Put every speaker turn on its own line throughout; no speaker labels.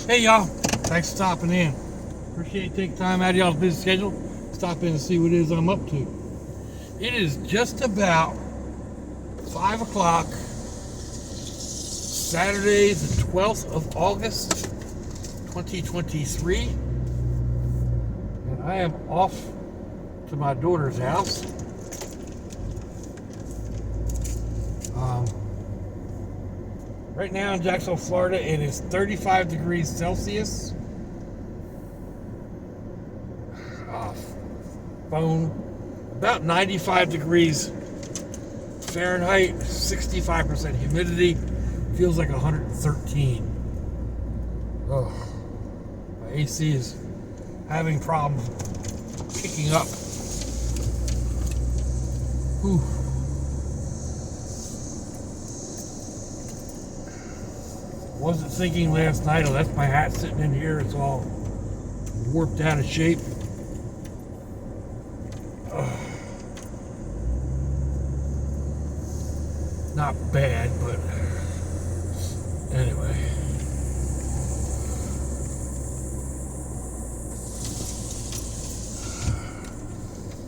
Hey y'all, thanks for stopping in. Appreciate you taking time out of y'all's busy schedule. Stop in and see what it is I'm up to. It is just about 5 o'clock, Saturday the 12th of August, 2023. And I am off to my daughter's house. Right now in Jacksonville, Florida, it is 35 degrees Celsius. Phone, about 95 degrees Fahrenheit, 65% humidity, feels like 113. Oh, my AC is having problems kicking up. Whew. Wasn't thinking last night, I left my hat sitting in here, it's all warped out of shape. Not bad, but anyway.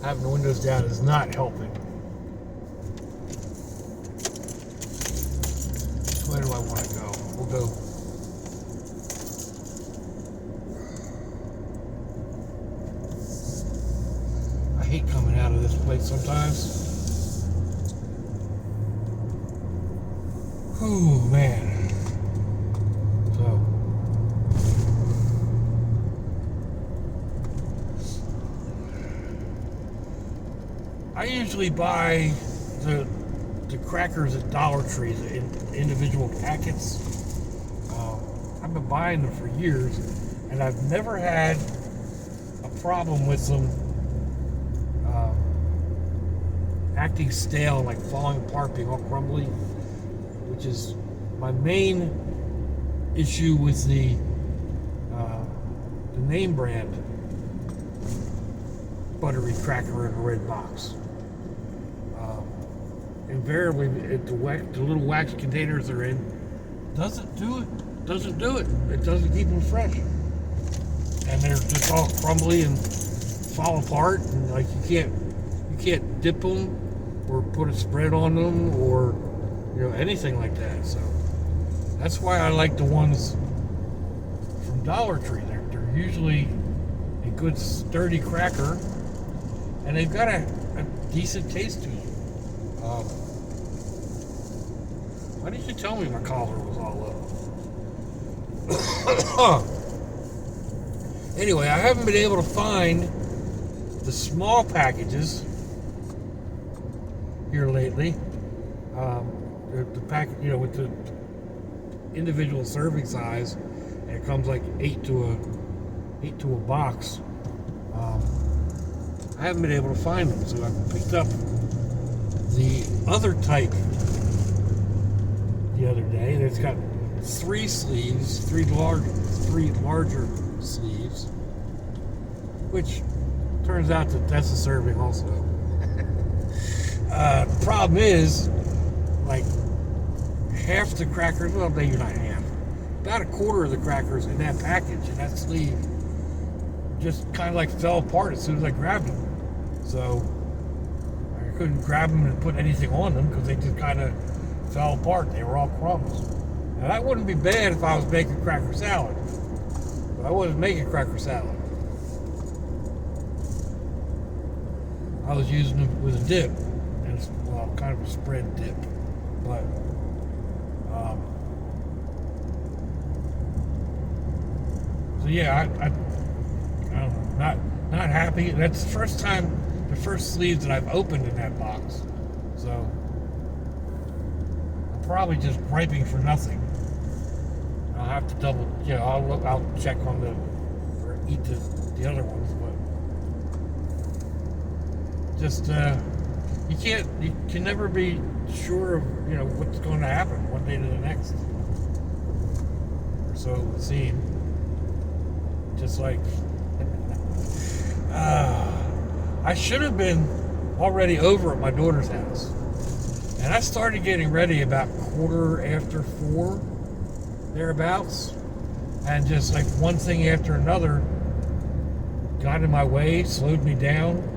Having the windows down is not helping. Where do I want to go? We'll go. I hate coming out of this place sometimes. Oh man. So I usually buy the crackers at Dollar Tree in individual packets. I've been buying them for years, and I've never had a problem with them acting stale, like falling apart, being all crumbly, which is my main issue with the name brand buttery cracker in a red box. Invariably, the little wax containers they're in doesn't do it. It doesn't keep them fresh, and they're just all crumbly and fall apart. And like you can't dip them or put a spread on them or anything like that. So that's why I like the ones from Dollar Tree. They're usually a good sturdy cracker, and they've got a decent taste to them. Why didn't you tell me my collar was all up? Anyway, I haven't been able to find the small packages here lately. The packet, with the individual serving size, and it comes like 8 to a box. I haven't been able to find them, so I picked up the other type the other day. It's got 3 sleeves, 3 larger sleeves, which turns out that's a serving also. The problem is, like, half the crackers, well, maybe not half, about a quarter of the crackers in that package, in that sleeve, just kind of like fell apart as soon as I grabbed them. So I couldn't grab them and put anything on them because they just kind of fell apart. They were all crumbs. Now that wouldn't be bad if I was making cracker salad, but I wasn't making cracker salad. I was using them with a dip, and kind of a spread dip, but so yeah, I don't know, not happy. That's the first sleeve that I've opened in that box, so I'm probably just griping for nothing. I'll have to I'll check on or eat the other ones, but just you can never be sure of what's going to happen one day to the next, or so it would seem. Just like I should have been already over at my daughter's house, and I started getting ready about 4:15, thereabouts. and just like one thing after another got in my way, slowed me down.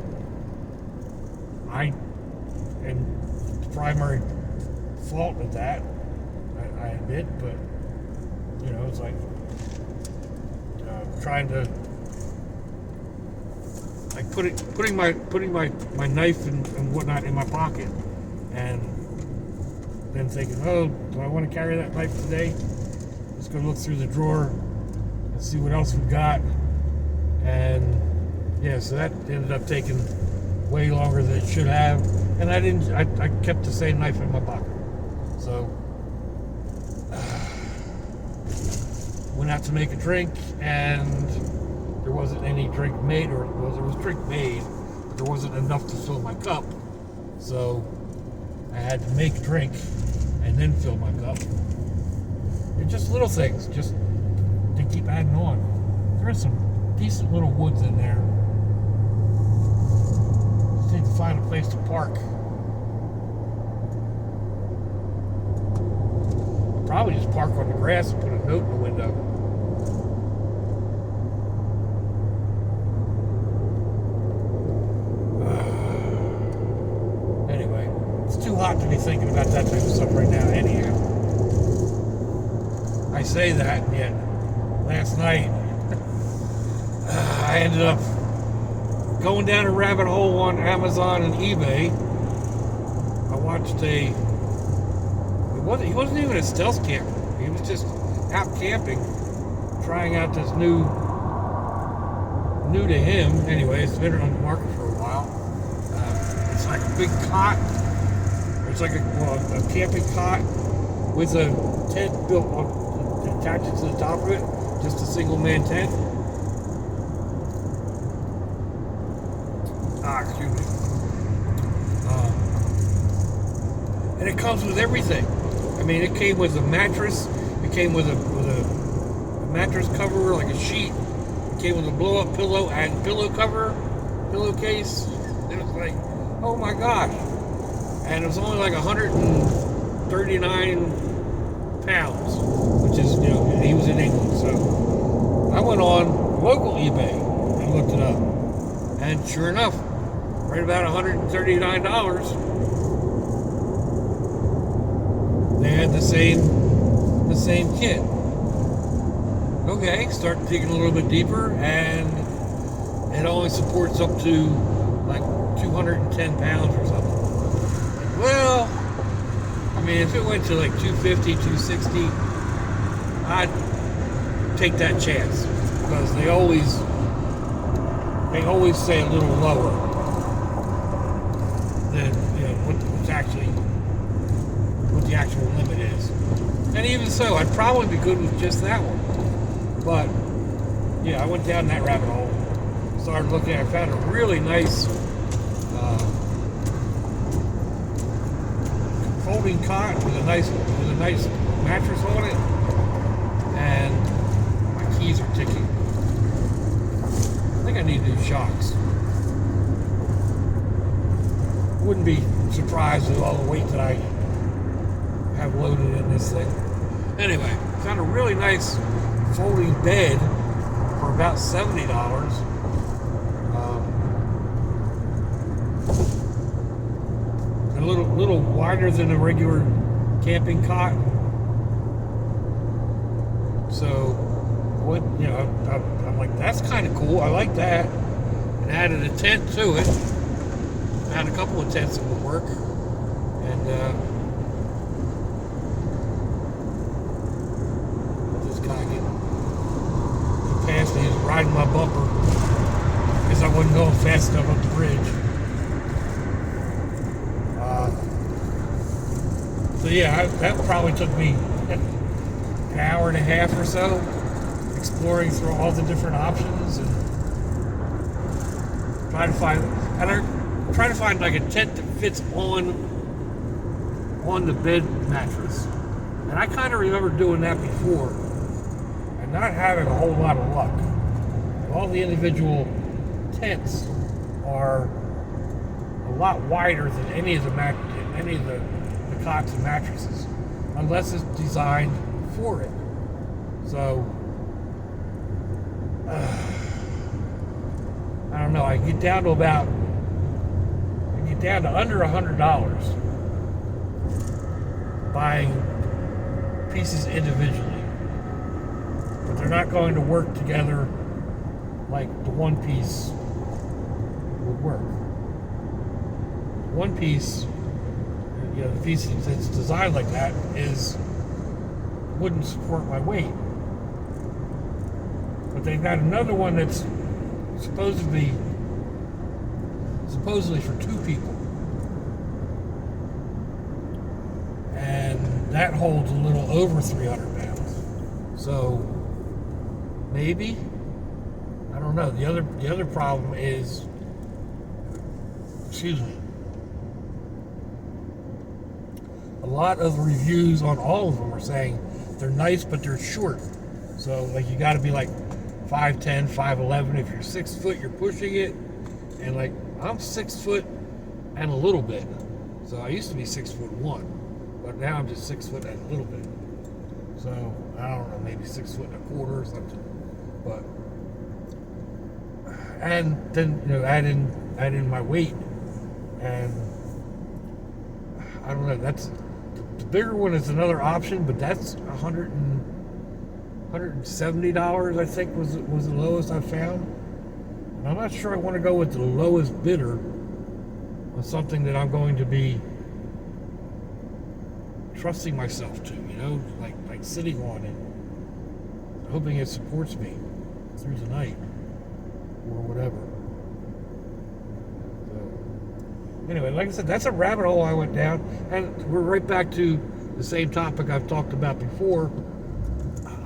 And the primary fault of that, I admit, but you know, it's like trying to like putting my knife and whatnot in my pocket, and then thinking, oh, do I want to carry that knife today? Let's go look through the drawer and see what else we've got. And yeah, so that ended up taking way longer than it should have. And I kept the same knife in my pocket. So went out to make a drink, and there wasn't any drink made, or well, there was drink made, but there wasn't enough to fill my cup. So I had to make a drink and then fill my cup. They're just little things, just to keep adding on. There's some decent little woods in there. Just need to find a place to park. Probably just park on the grass and put a note in the window. Anyway, it's too hot to be thinking about that type of stuff right now anyhow. I say that, and yet last night I ended up going down a rabbit hole on Amazon and eBay. I watched he wasn't even a stealth camper. He was just out camping, trying out this new to him. Anyway, it's been on the market for a while. It's like a big cot. It's like a camping cot with a tent built up, attached to the top of it, just a single man tent. Excuse me. And it comes with everything. I mean, it came with a mattress. It came with a mattress cover, like a sheet. It came with a blow-up pillow and pillow cover, pillowcase. It was like, oh my gosh. And it was only like 139 pounds, which is, you know, he was in England. So I went on local eBay and looked it up. And sure enough, right about $139. They had the same kit. Okay, start digging a little bit deeper, and it only supports up to like 210 pounds or something. Well, I mean, if it went to like 250, 260, I'd take that chance, because they always say a little lower than, you know, what's actually what the actual limit is. And even so, I'd probably be good with just that one. But yeah, I went down that rabbit hole, started looking. I found a really nice folding cot with a nice mattress on it, and my keys are ticking. I think I need new shocks. Wouldn't be surprised with all the weight that I have loaded in this thing. Anyway, found a really nice folding bed for about $70. A little wider than a regular camping cot. So, what, you know, I'm like, that's kind of cool. I like that. And added a tent to it. Had a couple of tents that would work. And this guy getting past me, he was riding my bumper because I wasn't going fast enough up the bridge. So yeah, that probably took me an hour and a half or so, exploring through all the different options and trying to find like a tent that fits on the bed mattress. And I kind of remember doing that before and not having a whole lot of luck. All the individual tents are a lot wider than any of the cots and mattresses, unless it's designed for it. So I don't know. I get down to under $100 buying pieces individually, but they're not going to work together like the one piece would work. One piece, the piece that's designed like that wouldn't support my weight. But they've got another one that's supposedly for two people. And that holds a little over 300 pounds. So maybe, I don't know. The other problem is, excuse me, a lot of the reviews on all of them are saying they're nice, but they're short. So like you got to be like 5'10", 5'11". If you're 6 foot, you're pushing it. And like I'm 6 foot and a little bit. So I used to be 6'1", but now I'm just 6 foot and a little bit. So I don't know, maybe 6 foot and a quarter or something. But and then add in my weight, and I don't know. That's the bigger one is another option, but that's $170. I think was the lowest I found. And I'm not sure I want to go with the lowest bidder on something that I'm going to be trusting myself to, like sitting on it, hoping it supports me through the night or whatever. So anyway, like I said, that's a rabbit hole I went down, and we're right back to the same topic I've talked about before.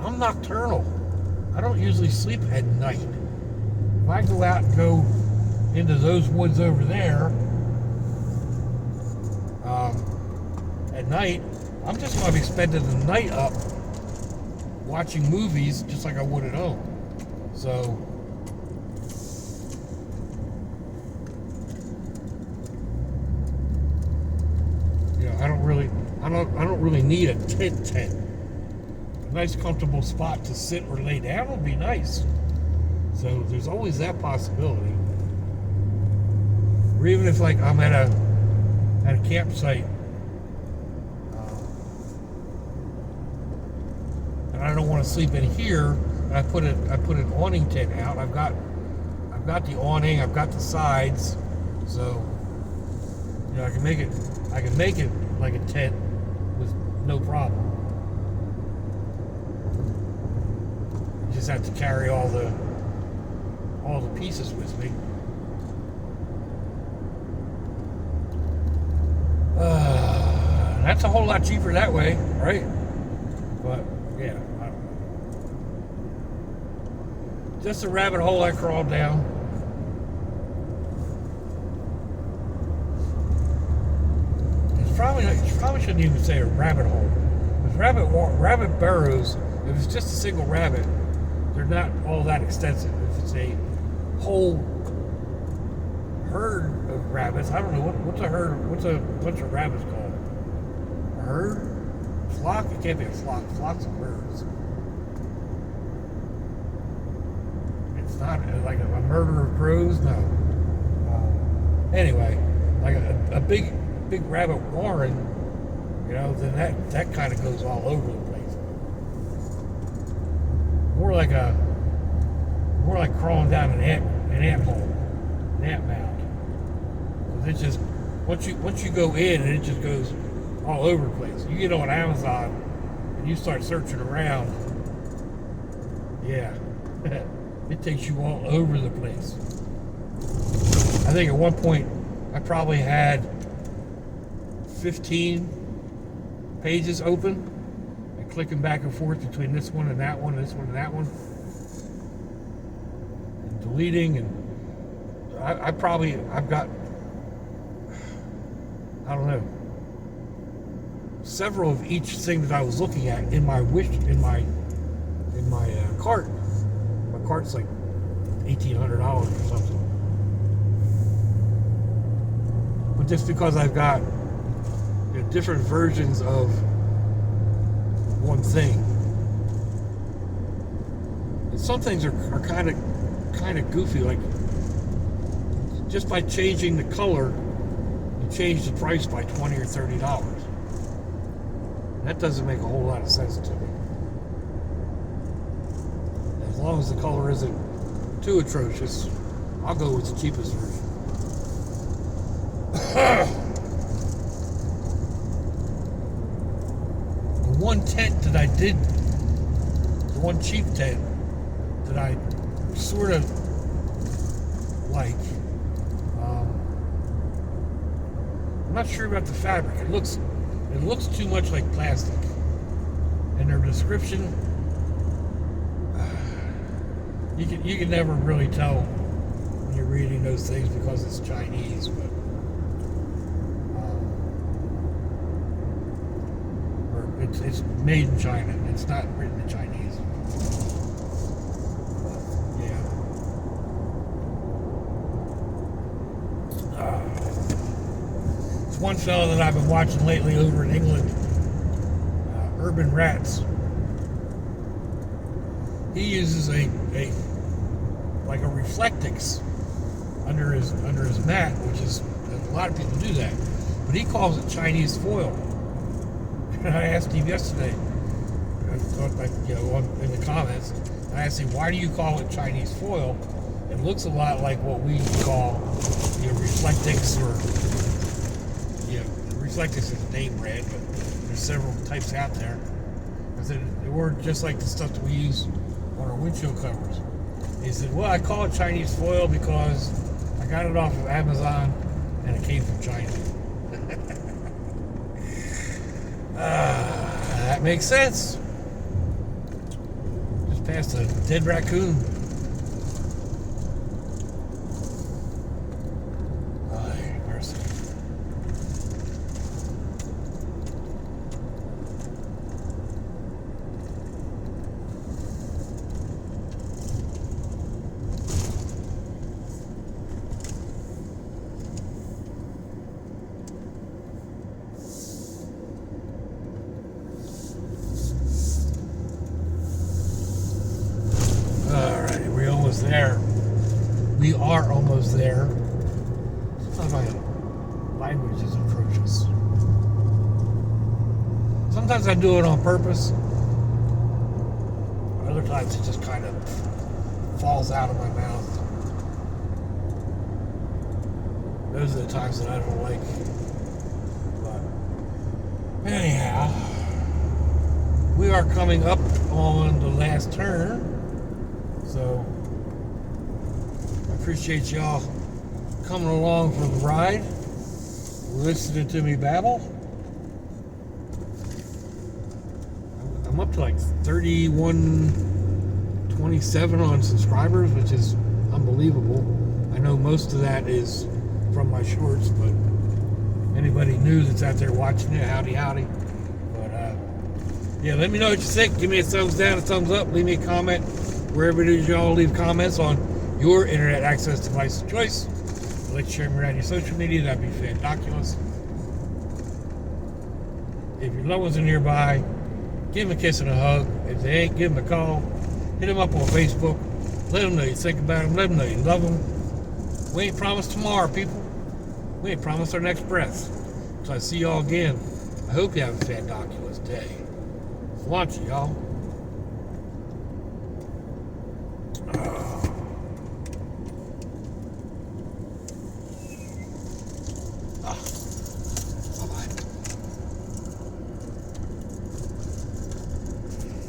I'm nocturnal. I don't usually sleep at night. If I go out and go into those woods over there at night, I'm just going to be spending the night up watching movies just like I would at home. So I don't really need a tent. A nice comfortable spot to sit or lay down would be nice. So there's always that possibility. Or even if like I'm at a campsite and I don't want to sleep in here, and I put an awning tent out. I've got the awning, I've got the sides, so I can make it like a tent with no problem. You just have to carry all the pieces with me. That's a whole lot cheaper that way, right? But yeah, I don't know. Just a rabbit hole I crawled down. You probably shouldn't even say a rabbit hole. Because rabbit burrows, if it's just a single rabbit, they're not all that extensive. If it's a whole herd of rabbits, I don't know what's a herd. What's a bunch of rabbits called? A herd? Flock? It can't be a flock. Flocks of birds. It's not like a murder of crows. No. Anyway, like a big rabbit warren, then that kind of goes all over the place. More like crawling down an ant hole, an ant mound. It just once you go in, and it just goes all over the place. You get on Amazon and you start searching around. Yeah, it takes you all over the place. I think at one point I probably had 15 pages open and clicking back and forth between this one and that one, this one and that one, and deleting. And I've got, I don't know, several of each thing that I was looking at in my cart. My cart's like $1,800 or something. But just because I've got different versions of one thing, some things are kind of goofy. Like just by changing the color, you change the price by $20 or $30. That doesn't make a whole lot of sense to me. As long as the color isn't too atrocious, I'll go with the cheapest version. The one tent that I did, the one cheap tent that I sort of like, I'm not sure about the fabric. It looks too much like plastic. And their description, you can never really tell when you're reading those things because it's Chinese, but or it's made in China. It's not written in Chinese. Yeah. It's one fellow that I've been watching lately over in England, Urban Rats. He uses a Reflectix under his mat, which is a lot of people do that, but he calls it Chinese foil. And I asked him yesterday, in the comments, I asked him, why do you call it Chinese foil? It looks a lot like what we call Reflectix, or Reflectix is a name brand, but there's several types out there. I said, they were just like the stuff that we use on our windshield covers. He said, well, I call it Chinese foil because I got it off of Amazon and it came from China. That makes sense. Just passed a dead raccoon. Ay, mercy. There. We are almost there. Sometimes my language is atrocious. Sometimes I do it on purpose. Other times it just kind of falls out of my mouth. Those are the times that I don't like. But anyhow, we are coming up on the last turn. So appreciate y'all coming along for the ride, listening to me babble. I'm up to like 3127 on subscribers, which is unbelievable. I know most of that is from my shorts, but anybody new that's out there watching it, howdy. But yeah, let me know what you think. Give me a thumbs down, a thumbs up, leave me a comment wherever it is y'all leave comments on your internet access device of choice. If you'd like to share me around your social media, that'd be fantabulous. If your loved ones are nearby, give them a kiss and a hug. If they ain't, give them a call. Hit them up on Facebook. Let them know you think about them. Let them know you love them. We ain't promised tomorrow, people. We ain't promised our next breath. So I see y'all again. I hope you have a fantabulous day. Launch it, y'all. Ah.